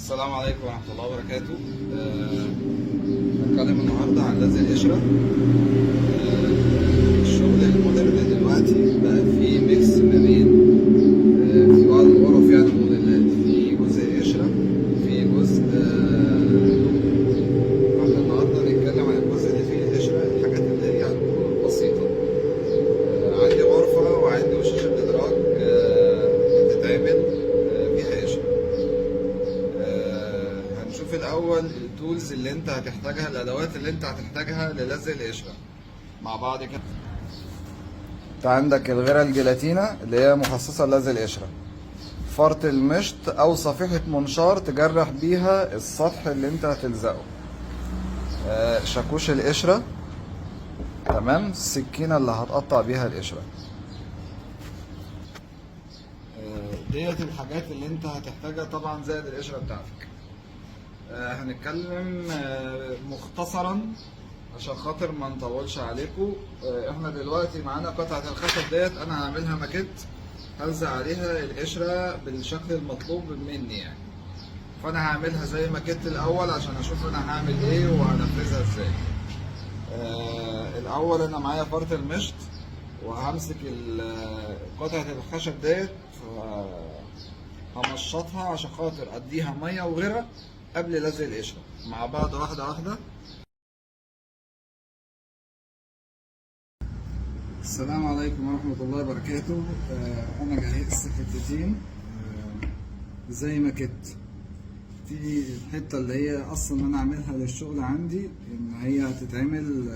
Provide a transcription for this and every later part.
السلام عليكم ورحمة الله وبركاته. هنتكلم النهاردة عن لزق القشرة. الشغل المودرن دلوقتي بقى فيه ميكس ما بين في بعض الغرف، يعني الموديلات في جزء قشرة في جزء فاحنا النهاردة هنتكلم عن الجزء اللي فيه القشرة، الحاجات اللي هي هتكون البسيطة. عندي غرفة وعندي وشاشة إدراج بتتعمل فيها قشرة. هنشوف الأول التولز اللي أنت هتحتاجها، الأدوات اللي أنت هتحتاجها للزق القشرة مع بعض كده. أنت عندك الغيرة الجيلاتينة اللي هي مخصصة للزق القشرة، فرط المشط أو صفيحة منشار تجرح بيها السطح اللي أنت هتلزقه، شاكوش القشرة، تمام، السكينة اللي هتقطع بيها القشرة. ديت الحاجات اللي انت هتحتاجها طبعا زائد القشرة بتاعتك. هنتكلم مختصرا عشان خاطر ما نطولش عليكم. احنا دلوقتي معانا قطعة الخشب ديت، انا هعملها ماكيت، هلزق عليها القشرة بالشكل المطلوب مني يعني. فانا هعملها زي ماكيت الاول عشان اشوف انا هعمل ايه وهنفذها ازاي. الاول انا معايا فرط المشط، وهمسك قطعة الخشب ديت همشطها عشان خاطر اديها ميه وغيره قبل لزق القشرة مع بعض واحدة واحدة. السلام عليكم ورحمة الله وبركاته. انا جهزت حتتين زي ماكيت. في الحتة اللي هي اصلا انا اعملها للشغل عندي، ان هي هتتعمل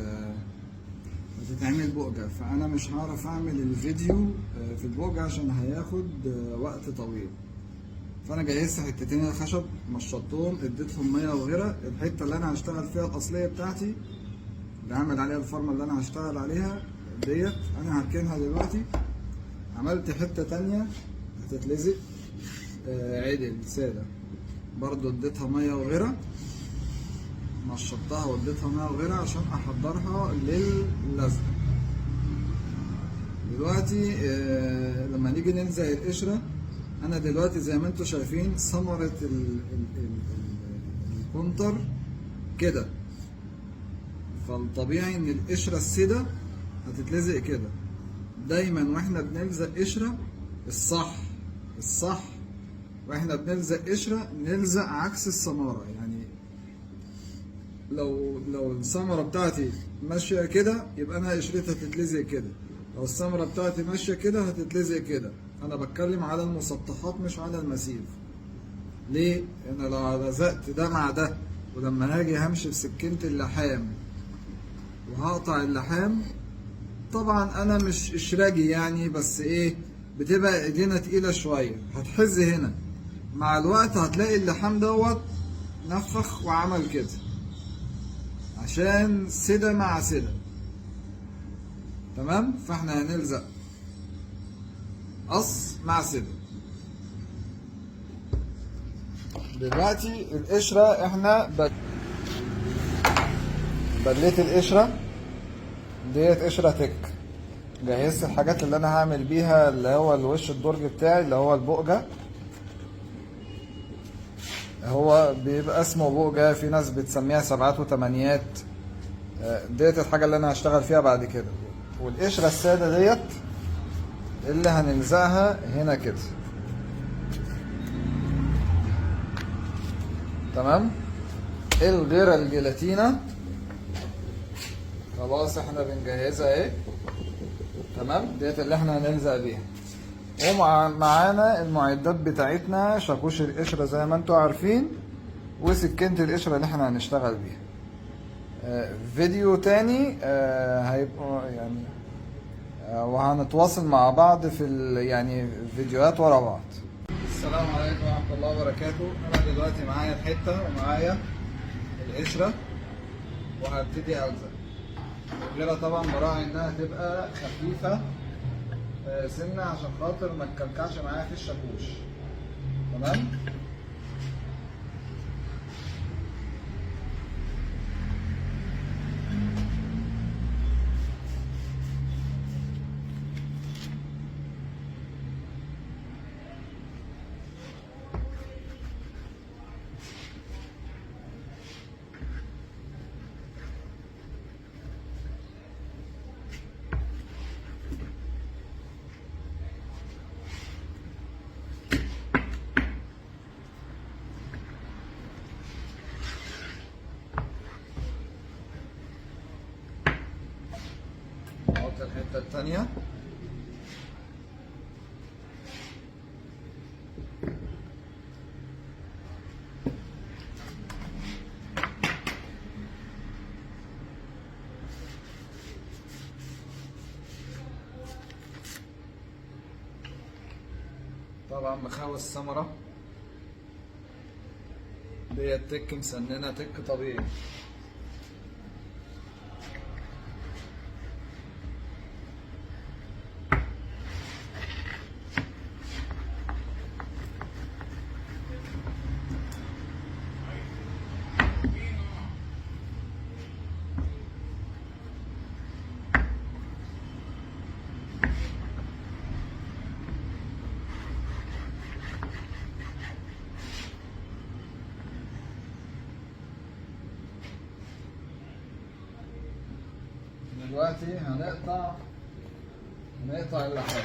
بؤجة، فانا مش هعرف اعمل الفيديو في البؤجة عشان هياخد وقت طويل. فانا جهزت حتتين الخشب، مشطتهم، اديتهم ميه وغيره. الحته اللي انا هشتغل فيها الاصليه بتاعتي اللي هعمل عليها الفرمه اللي انا هشتغل عليها ديت انا هركنها دلوقتي. عملت حته تانية هتتلزق عدل ساده، برضو اديتها ميه وغيره، مشطتها واديتها ميه وغيره عشان احضرها لللزق. دلوقتي لما نيجي نلزق القشره، انا دلوقتي زي ما انتم شايفين ثمرة الكونتر كده، فالطبيعي ان القشرة السادة هتتلزق كده. دايما واحنا بنلزق قشرة الصح واحنا بنلزق قشرة نلزق عكس الثمرة. يعني لو الثمرة بتاعتي ماشية كده يبقى انا قشرتها هتتلزق كده، لو الثمرة بتاعتي ماشية كده هتتلزق كده. انا بتكلم على المسطحات مش على المسيف. ليه؟ انا لو لزقت ده مع ده ولما هاجي همشي بسكينة اللحام وهقطع اللحام، طبعا انا مش اشراجي يعني، بس ايه، بتبقى ايدينا تقيلة شوية، هتحز هنا. مع الوقت هتلاقي اللحام دوت نفخ وعمل كده عشان سدة مع سدة، تمام. فاحنا هنلزق قص مع سدة. دلوقتي القشرة احنا بدليت القشرة ديت قشرة تك. جهزت الحاجات اللي انا هعمل بيها، اللي هو الوش الدرج بتاعي اللي هو البؤجة. هو بيبقى اسمه بؤجة، في ناس بتسميها سبعات وتمانيات. ديت الحاجة اللي انا هشتغل فيها بعد كده. والقشرة السادة ديت اللي هنلزقها هنا كده، تمام. الغيرة الجيلاتينة خلاص احنا بنجهزها اهي، تمام. ديت اللي احنا هنلزق بيها. ومعانا المعدات بتاعتنا، شاكوش القشرة زي ما انتوا عارفين، وسكينة القشرة اللي احنا هنشتغل بيها. فيديو تاني هيبقى يعني وهنتواصل مع بعض في يعني فيديوهات ورا بعض. السلام عليكم ورحمة الله وبركاته. أنا دلوقتي معايا الحتة ومعايا القشرة وهبتدي ألزق. الغيرة طبعا براعي إنها تبقى خفيفة سنة عشان خاطر ما تكلكعش معايا في الشاكوش، تمام. الحتة التانية. طبعا مخاوي الثمرة ديت تك مسننة، تك طبيعي. دلوقتي هنقطع اللحام.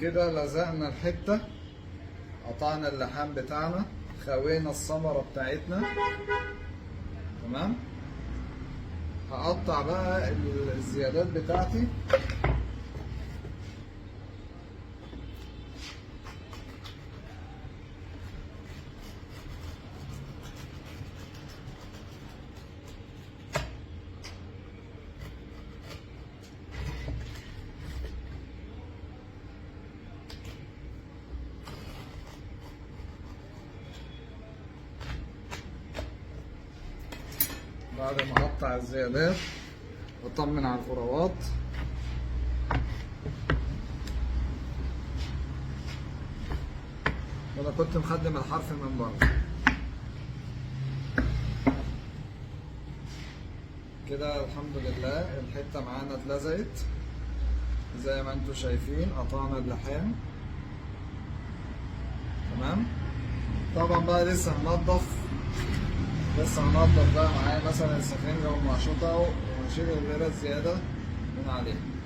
كده لزقنا الحتة، قطعنا اللحام بتاعنا، خوينا الثمرة بتاعتنا. تمام. هقطع بقى الزيادات بتاعتي. بعد ما اقطع الزيادات واطمن على الفراغات، وانا كنت مخدم الحرف من بره كده. الحمد لله الحته معانا اتلزقت زي ما انتم شايفين. قطعنا اللحام. تمام. طبعا بقى لسه هنضف بقى معايا مثلا السفنجة والمقشوطة، ونشيل الغيرة الزيادة من عليها.